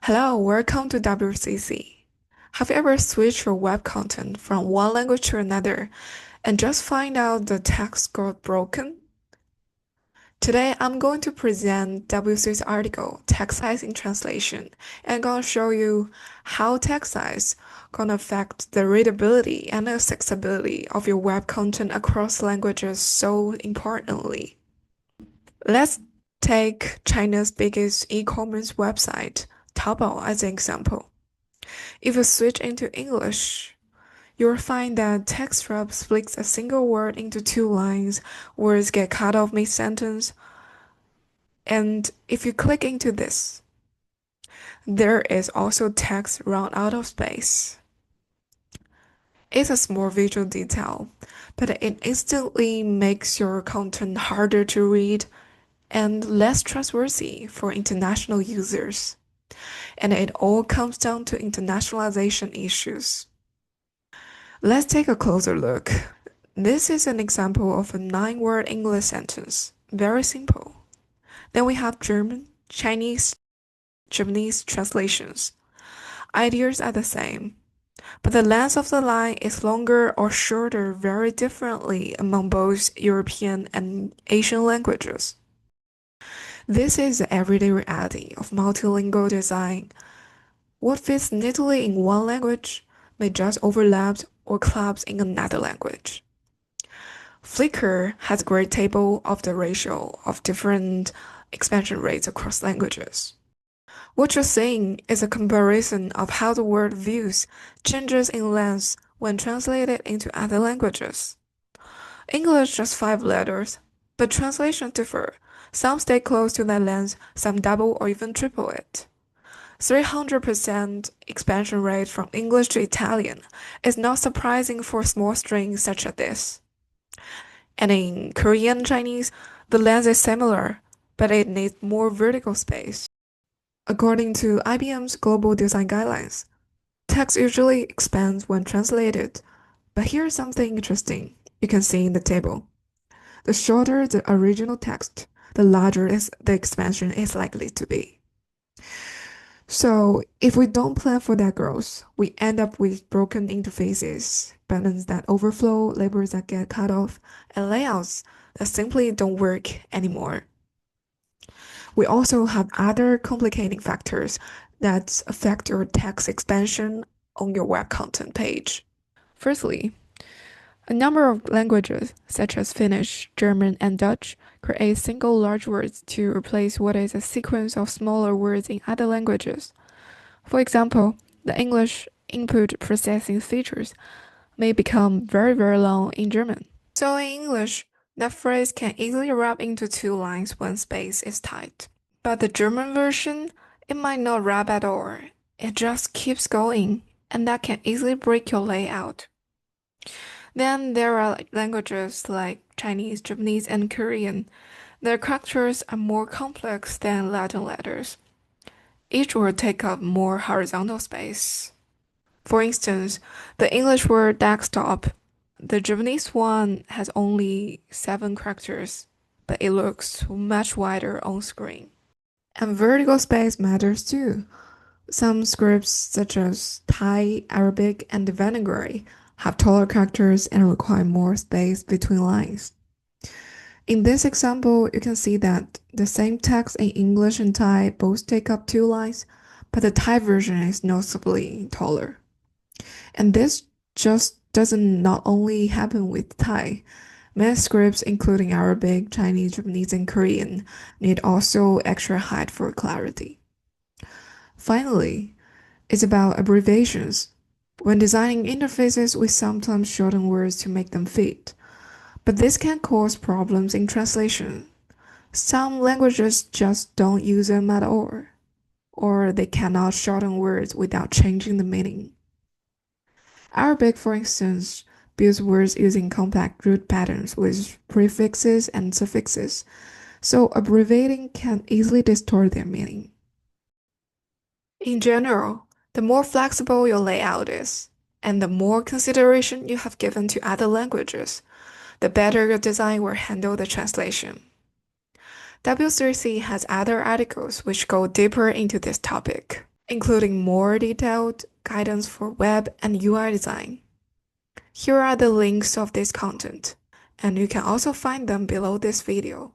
Hello, welcome to WCC. Have you ever switched your web content from one language to another and just find out the text got broken? Today, I'm going to present WCC's article, Text Size in Translation, and I'm going to show you how text size gonna affect the readability and accessibility of your web content across languages so importantly. Let's take China's biggest e-commerce website, Taobao, as an example. If you switch into English, you'll find that text wrap splits a single word into two lines, words get cut off mid-sentence, and if you click into this, there is also text run out of space. It's a small visual detail, but it instantly makes your content harder to read and less trustworthy for international users. And it all comes down to internationalization issues. Let's take a closer look. This is an example of a 9-word English sentence. Very simple. Then we have German, Chinese, Japanese translations. Ideas are the same, but the length of the line is longer or shorter very differently among both European and Asian languages. This is the everyday reality of multilingual design. What fits neatly in one language may just overlap or collapse in another language. Flickr has a great table of the ratio of different expansion rates across languages. What you're seeing is a comparison of how the word views changes in length when translated into other languages. English just 5 letters, but translations differ. Some stay close to that length, some double or even triple it. 300% expansion rate from English to Italian is not surprising for small strings such as this. And in Korean and Chinese, the length is similar, but it needs more vertical space. According to IBM's Global Design Guidelines, text usually expands when translated, but here's something interesting you can see in the table. The shorter the original text, the larger the expansion is likely to be. So if we don't plan for that growth, we end up with broken interfaces, buttons that overflow, labels that get cut off, and layouts that simply don't work anymore. We also have other complicating factors that affect your text expansion on your web content page. Firstly, a number of languages, such as Finnish, German, and Dutch, create single large words to replace what is a sequence of smaller words in other languages. For example, the English input processing features may become very long in German. So in English, that phrase can easily wrap into two lines when space is tight. But the German version, it might not wrap at all. It just keeps going, and that can easily break your layout. Then there are languages like Chinese, Japanese, and Korean. Their characters are more complex than Latin letters. Each word takes up more horizontal space. For instance, the English word desktop, the Japanese one has only 7 characters, but it looks much wider on screen. And vertical space matters too. Some scripts, such as Thai, Arabic, and Devanagari, have taller characters and require more space between lines. In this example, you can see that the same text in English and Thai both take up 2 lines, but the Thai version is noticeably taller. And this just doesn't not only happen with Thai. Many scripts, including Arabic, Chinese, Japanese, and Korean, need also extra height for clarity. Finally, it's about abbreviations. When designing interfaces, we sometimes shorten words to make them fit, but this can cause problems in translation. Some languages just don't use them at all, or they cannot shorten words without changing the meaning. Arabic, for instance, builds words using compact root patterns with prefixes and suffixes, so abbreviating can easily distort their meaning. In general, the more flexible your layout is, and the more consideration you have given to other languages, the better your design will handle the translation. W3C has other articles which go deeper into this topic. including more detailed guidance for web and UI design. Here are the links of this content, and you can also find them below this video.